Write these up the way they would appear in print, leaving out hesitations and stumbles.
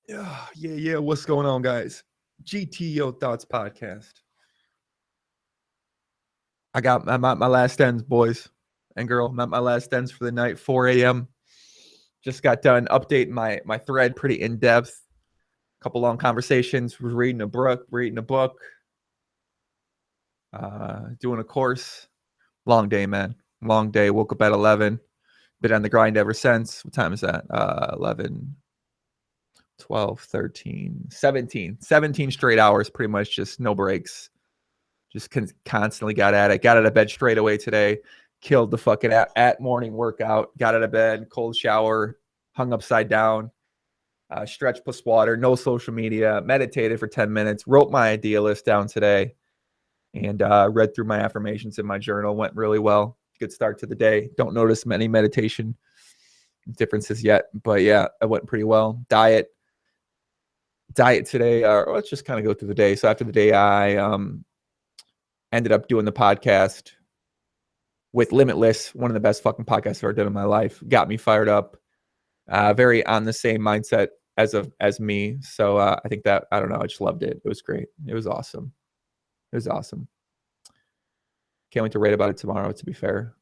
Yeah. What's going on, guys? GTO Thoughts Podcast. I got my last ends, boys and girl. My last ends for the night, 4 a.m. Just got done updating my thread pretty in depth. Couple long conversations. Was reading a book, doing a course. Long day, man. Long day. Woke up at 11. Been on the grind ever since. What time is that? 11, 12, 13, 17. 17 straight hours, pretty much just no breaks. Just constantly got at it. Got out of bed straight away today. Killed the fucking at morning workout. Got out of bed, cold shower, hung upside down, stretch plus water, no social media, meditated for 10 minutes, wrote my idea list down today, and read through my affirmations in my journal. Went really well. Good start to the day. Don't notice many meditation differences yet, but yeah, it went pretty well. Diet today, or let's just kind of go through the day. So after the day, I ended up doing the podcast with Limitless, one of the best fucking podcasts I've ever done in my life. Got me fired up. Very on the same mindset as me. So I think that, I don't know, I just loved it. It was great. It was awesome. Can't wait to write about it tomorrow, to be fair.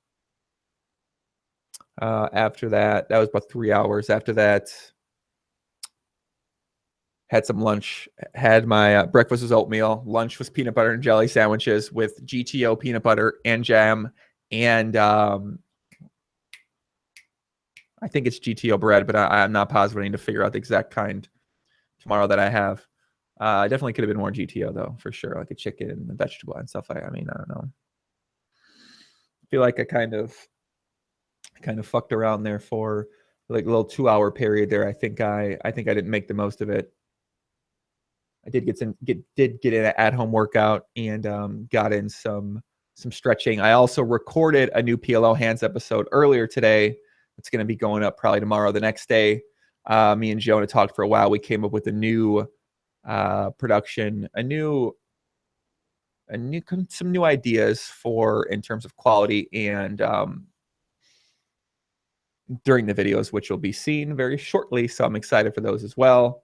After that was about 3 hours. After that, had some lunch. Had my breakfast was oatmeal. Lunch was peanut butter and jelly sandwiches with GTO peanut butter and jam. And I think it's GTO bread, but I'm not positive. I need to figure out the exact kind tomorrow that I have. Definitely could have been more GTO, though, for sure. Like a chicken and a vegetable and stuff. I don't know. I feel like I kind of fucked around there for like a little 2-hour period there. I think I didn't make the most of it. I did get an at-home workout and got in some stretching. I also recorded a new PLO hands episode earlier today. It's going to be going up probably tomorrow. The next day, me and Jonah talked for a while. We came up with a new production, some new ideas for in terms of quality and during the videos, which will be seen very shortly. So I'm excited for those as well.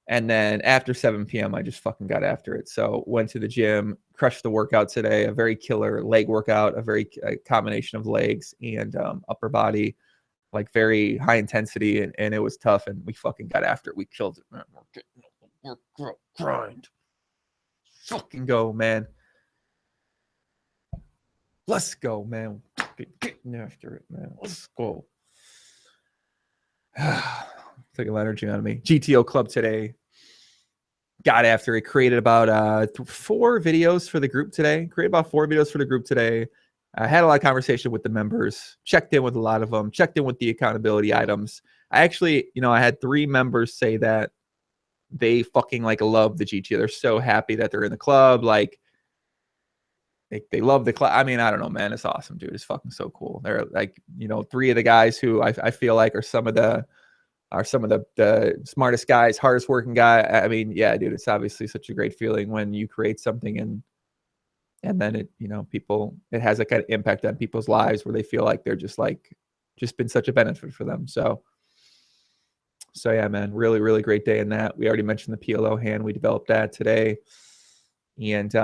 And then after 7 p.m., I just fucking got after it. So went to the gym, crushed the workout today, a very killer leg workout, a combination of legs and upper body, like very high intensity. And it was tough. And we fucking got after it. We killed it, man. We're getting grind. Fucking go, man. Let's go, man. Getting after it, man. Let's go. Took a lot of energy out of me. GTO Club today. Got after it. Created about 4 videos for the group today. I had a lot of conversation with the members. Checked in with a lot of them. Checked in with the accountability items. I actually, I had 3 members say that they fucking like love the GTO. They're so happy that they're in the club. Like, they love the club. I mean, I don't know, man. It's awesome, dude. It's fucking so cool. They're like, 3 of the guys who I feel like are some of the smartest guys, hardest working guy. I mean, yeah, dude, it's obviously such a great feeling when you create something and then it, it has a kind of impact on people's lives where they feel like they're just been such a benefit for them. So yeah, man, really, really great day in that. We already mentioned the PLO hand. We developed that today. And,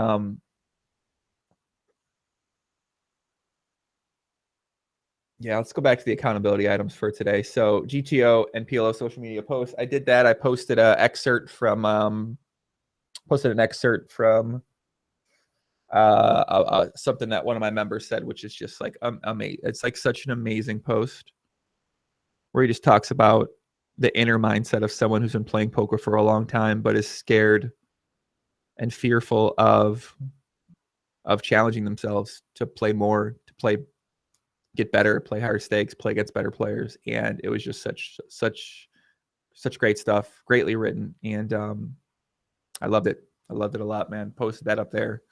yeah, let's go back to the accountability items for today. So GTO and PLO social media posts. I did that. I posted an excerpt from something that one of my members said, which is just like amazing. It's like such an amazing post where he just talks about the inner mindset of someone who's been playing poker for a long time, but is scared and fearful of challenging themselves to play more, get better, play higher stakes, play against better players. And it was just such great stuff, greatly written. And I loved it. I loved it a lot, man. Posted that up there.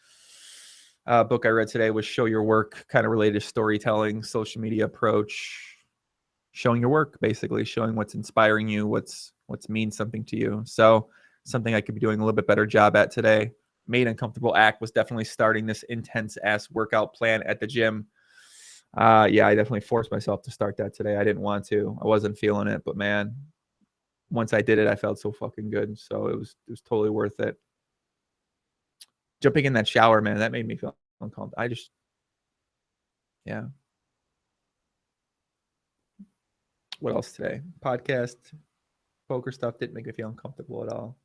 Book I read today was Show Your Work, kind of related to storytelling, social media approach, showing your work, basically showing what's inspiring you, what's means something to you. So something I could be doing a little bit better job at today. Made Uncomfortable Act was definitely starting this intense ass workout plan at the gym. Yeah, I definitely forced myself to start that today. I didn't want to. I wasn't feeling it, but man, once I did it, I felt so fucking good. So it was totally worth it. Jumping in that shower, man, that made me feel uncomfortable. Yeah. What else today? Podcast, poker stuff didn't make me feel uncomfortable at all.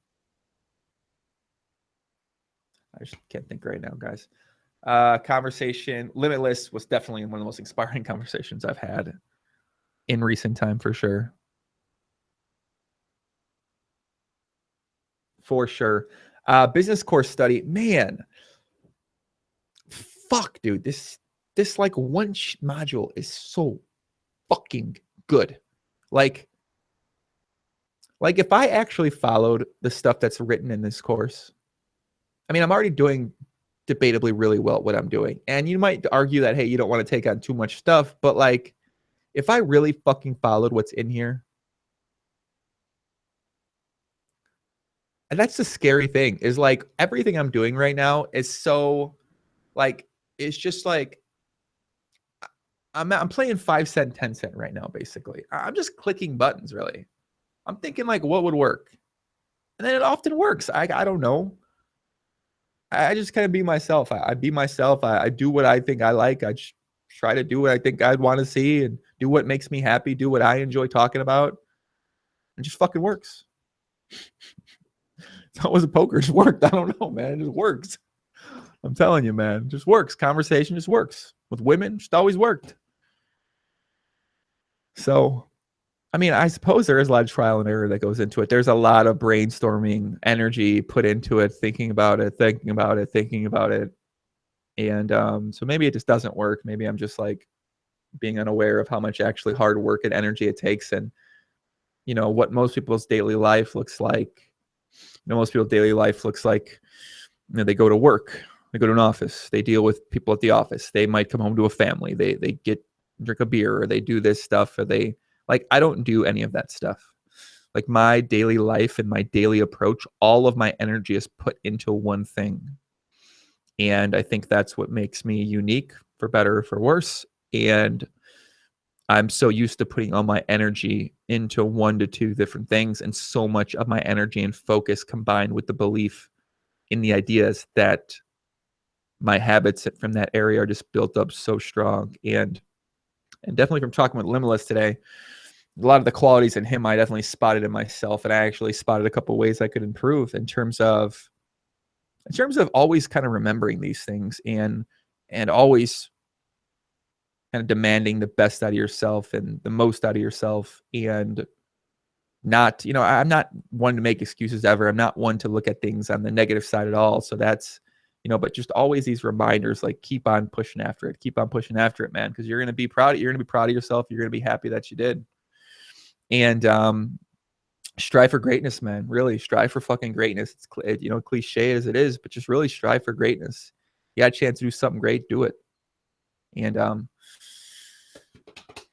I just can't think right now, guys. Conversation, Limitless was definitely one of the most inspiring conversations I've had in recent time, for sure. For sure. Business course study, man. Fuck, dude. This like one module is so fucking good. Like if I actually followed the stuff that's written in this course, I mean, I'm already doing debatably really well at what I'm doing. And you might argue that, hey, you don't want to take on too much stuff, but like if I really fucking followed what's in here, and that's the scary thing, is like everything I'm doing right now is so like, it's just like I'm playing 5 cent, 10 cent right now, basically. I'm just clicking buttons, really. I'm thinking like what would work. And then it often works. I don't know. I just kind of be myself. I be myself. I do what I think I like. I just try to do what I think I'd want to see and do what makes me happy, do what I enjoy talking about. It just fucking works. It's always a poker. It just worked. I don't know, man. It just works. I'm telling you, man. It just works. Conversation just works. With women, just always worked. So, I mean, I suppose there is a lot of trial and error that goes into it. There's a lot of brainstorming energy put into it, thinking about it. And so maybe it just doesn't work. Maybe I'm just like being unaware of how much actually hard work and energy it takes, and what most people's daily life looks like. Most people's daily life looks like they go to work, they go to an office, they deal with people at the office, they might come home to a family, they drink a beer, or they do this stuff, or they like, I don't do any of that stuff. Like my daily life and my daily approach, all of my energy is put into one thing. And I think that's what makes me unique, for better or for worse. And I'm so used to putting all my energy into 1 to 2 different things, and so much of my energy and focus combined with the belief in the ideas that my habits from that area are just built up so strong. And definitely from talking with Limitless today, a lot of the qualities in him I definitely spotted in myself, and I actually spotted a couple ways I could improve in terms of always kind of remembering these things, and always kind of demanding the best out of yourself and the most out of yourself, and not, I'm not one to make excuses ever. I'm not one to look at things on the negative side at all. So that's, but just always these reminders, like keep on pushing after it, man. Cause you're going to be proud. You're going to be proud of yourself. You're going to be happy that you did. And, strive for greatness, man. Really strive for fucking greatness. It's, cliche as it is, but just really strive for greatness. You got a chance to do something great, do it. And,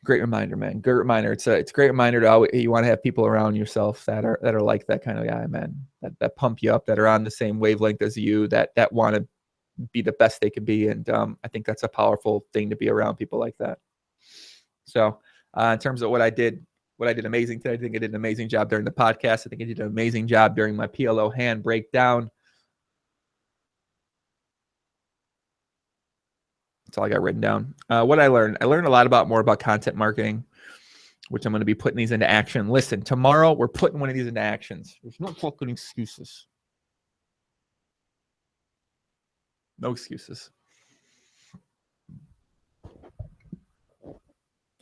great reminder, man. Great reminder. It's a great reminder to always, you want to have people around yourself that are like that kind of guy, man. That pump you up, that are on the same wavelength as you, that want to be the best they can be. And I think that's a powerful thing to be around people like that. So in terms of what I did amazing today, I think I did an amazing job during the podcast. I think I did an amazing job during my PLO hand breakdown. That's all I got written down. What I learned a lot more about content marketing, which I'm going to be putting these into action. Listen, tomorrow we're putting one of these into actions. There's no fucking excuses. No excuses.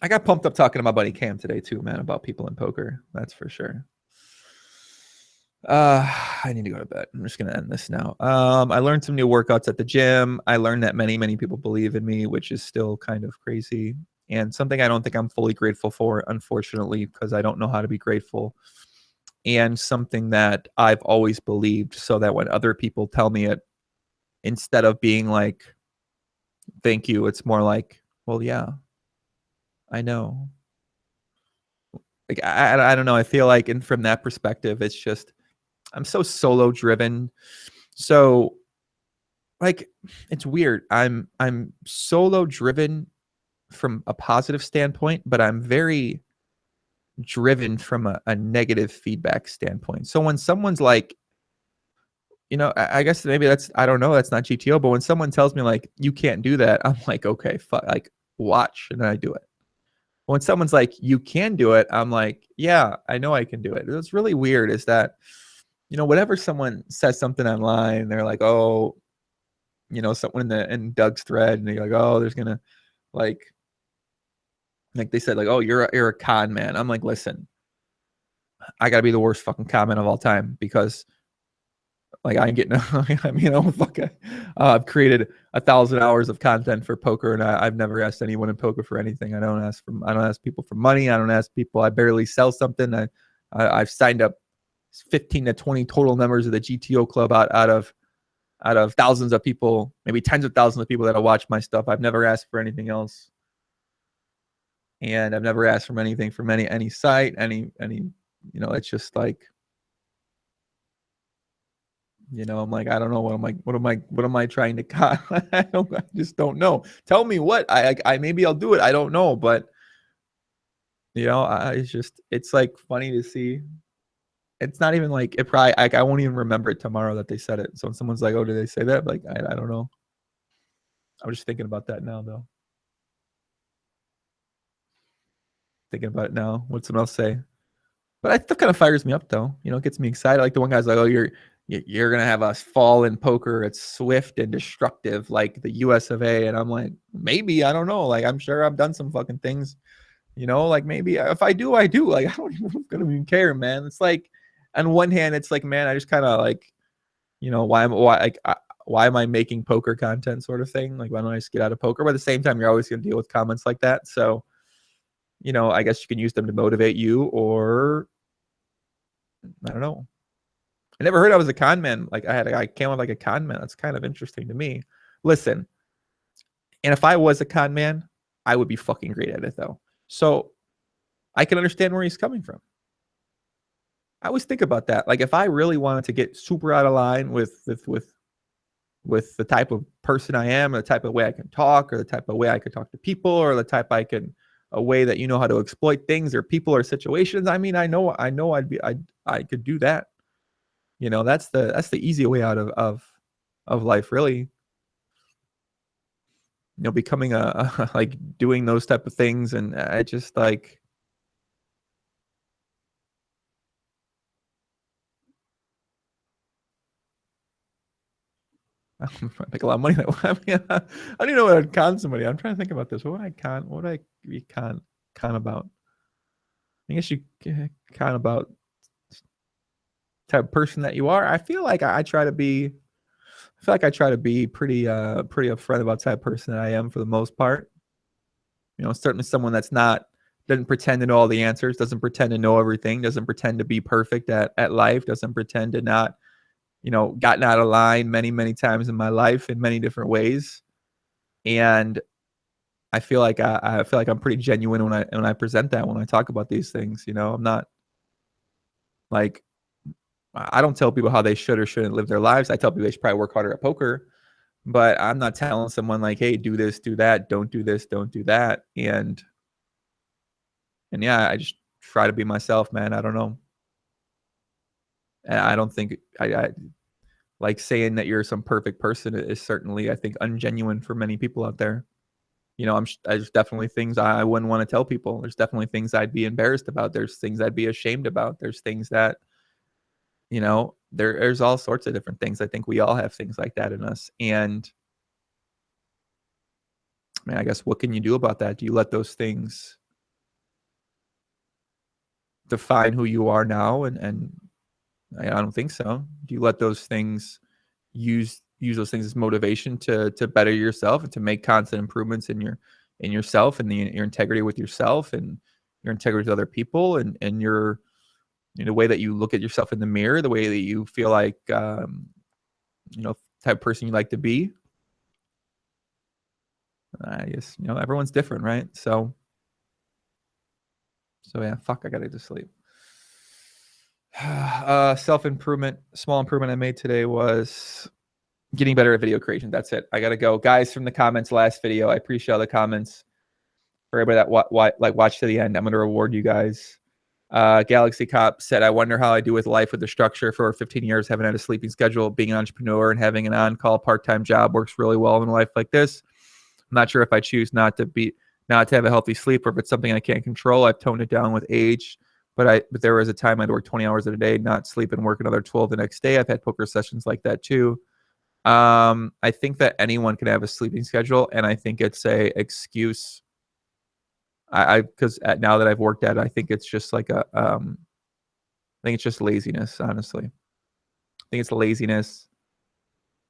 I got pumped up talking to my buddy Cam today too, man, about people in poker. That's for sure. I need to go to bed. I'm just going to end this now. I learned some new workouts at the gym. I learned that many, many people believe in me, which is still kind of crazy, and something I don't think I'm fully grateful for, unfortunately, because I don't know how to be grateful, and something that I've always believed, so that when other people tell me it, instead of being like, thank you, it's more like, well, yeah, I know. Like, I don't know. I feel like, and from that perspective, it's just, I'm so solo driven. So like, it's weird. I'm solo driven from a positive standpoint, but I'm very driven from a negative feedback standpoint. So when someone's like, you know, I guess maybe that's, I don't know, that's not GTO, but when someone tells me like, you can't do that, I'm like, okay, fuck, like watch, and then I do it. When someone's like, you can do it, I'm like, yeah, I know I can do it. It's really weird is that, you know, whenever someone says something online, they're like, oh, you know, someone in Doug's thread, and they're like, oh, there's gonna like they said, like, oh, you're a con man. I'm like, listen, I gotta be the worst fucking comment of all time because like I ain't getting, I mean, oh fuck, I've created 1,000 hours of content for poker, and I've never asked anyone in poker for anything. I don't ask people for money. I don't ask people. I barely sell something. I've signed up 15 to 20 total members of the GTO club out of thousands of people, maybe tens of thousands of people that have watched my stuff. I've never asked for anything else, and I've never asked for anything from any site, any you know. It's just like, you know, I'm like, I don't know what am I trying to cut? I just don't know. Tell me what I maybe I'll do it. I don't know, but you know, it's like funny to see. It's not even like it probably I won't even remember it tomorrow that they said it. So when someone's like, oh, did they say that? Like, I don't know. I'm just thinking about that now though. Thinking about it now. What's someone else say? But it still kind of fires me up though. You know, it gets me excited. Like the one guy's like, oh, you're gonna have us fall in poker. It's swift and destructive, like the US of A. And I'm like, maybe, I don't know. Like, I'm sure I've done some fucking things, you know, like maybe if I do, I do. Like, I don't even care, man. It's like, on one hand, it's like, man, I just kind of like, you know, why am I making poker content sort of thing? Like, why don't I just get out of poker? But at the same time, you're always gonna deal with comments like that. So, you know, I guess you can use them to motivate you, or I don't know. I never heard I was a con man. Like I came out like a con man. That's kind of interesting to me. Listen, and if I was a con man, I would be fucking great at it though. So I can understand where he's coming from. I always think about that. Like if I really wanted to get super out of line with the type of person I am, or the type of way I can talk, or the type of way I could talk to people, or the type a way that you know how to exploit things or people or situations. I mean, I know I could do that. You know, that's the easy way out of life, really. You know, becoming like doing those type of things, and I just like, I make a lot of money that way. I mean, I don't even know what I'd con somebody. I'm trying to think about this. What would I con? What would I be con about? I guess you con about type of person that you are. I feel like I try to be. I feel like I try to be pretty upfront about type of person that I am for the most part. You know, certainly someone that's not doesn't pretend to know all the answers, doesn't pretend to know everything, doesn't pretend to be perfect at life, doesn't pretend to not, you know, gotten out of line many times in my life in many different ways. And I feel like I feel like I'm pretty genuine when I present that, when I talk about these things. You know, I'm not like, I don't tell people how they should or shouldn't live their lives. I tell people they should probably work harder at poker, but I'm not telling someone like, hey, do this, do that, don't do this, don't do that. And yeah, I just try to be myself, man. I don't know. And I don't think I like saying that you're some perfect person is certainly, I think, ungenuine for many people out there. You know, there's definitely things I wouldn't want to tell people. There's definitely things I'd be embarrassed about. There's things I'd be ashamed about. There's things that, you know, there's all sorts of different things. I think we all have things like that in us. And I mean, I guess what can you do about that? Do you let those things define who you are now? And I don't think so. Do you let those things use those things as motivation to better yourself and to make constant improvements in yourself and your integrity with yourself and your integrity with other people and your, you know, the way that you look at yourself in the mirror, the way that you feel like, you know, type of person you like to be? I guess, you know, everyone's different, right? So yeah, fuck, I gotta just sleep. Self-improvement, small improvement I made today was getting better at video creation. That's it. I gotta go. Guys, from the comments last video, I appreciate all the comments. For everybody that watched to the end, I'm gonna reward you guys. Galaxy Cop said, I wonder how I do with life with the structure for 15 years, haven't had a sleeping schedule. Being an entrepreneur and having an on-call part-time job works really well in a life like this. I'm not sure if I choose not to have a healthy sleep or if it's something I can't control. I've toned it down with age, but there was a time I'd work 20 hours a day, not sleep, and work another 12 the next day. I've had poker sessions like that too. I think that anyone can have a sleeping schedule, and I think it's a excuse. Because now that I've worked at it, I think it's just like I think it's just laziness, honestly. I think it's laziness,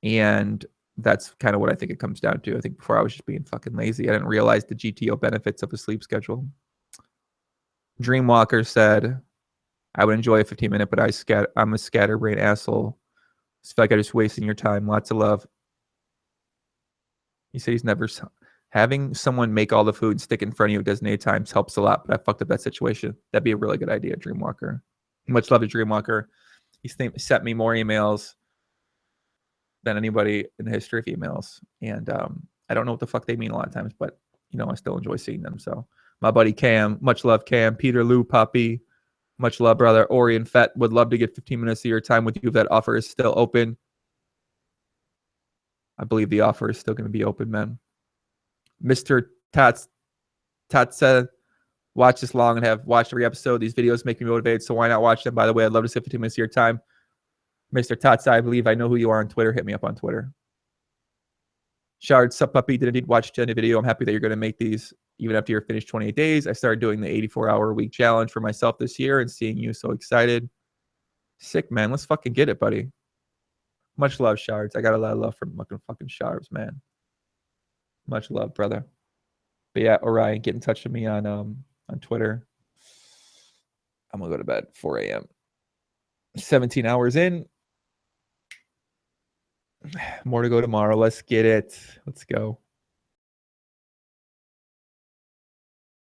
and that's kind of what I think it comes down to. I think before I was just being fucking lazy. I didn't realize the GTO benefits of a sleep schedule. Dreamwalker said, I would enjoy a 15-minute, but I'm a scatterbrain asshole. I feel like I'm just wasting your time. Lots of love. He said he's never... Having someone make all the food, stick in front of you at designated times helps a lot, but I fucked up that situation. That'd be a really good idea, Dreamwalker. Much love to Dreamwalker. He sent me more emails than anybody in the history of emails. And I don't know what the fuck they mean a lot of times, but, I still enjoy seeing them. So my buddy Cam, much love, Cam. Peter Lou, Puppy, much love, brother. Orion Fett, would love to get 15 minutes of your time with you if that offer is still open. I believe the offer is still going to be open, man. Mr. Tats said, watch this long and have watched every episode. These videos make me motivated, so why not watch them? By the way, I'd love to see 15 minutes of your time. Mr. Tats, I believe I know who you are on Twitter. Hit me up on Twitter. Shard, sup puppy, did indeed watch the video. I'm happy that you're going to make these even after you're finished 28 days. I started doing the 84-hour-a-week challenge for myself this year and seeing you so excited. Sick, man. Let's fucking get it, buddy. Much love, Shards. I got a lot of love from fucking Shards, man. Much love, brother. But yeah, Orion, get in touch with me on Twitter. I'm gonna go to bed 4 a.m. 17 hours in. More to go tomorrow. Let's get it. Let's go.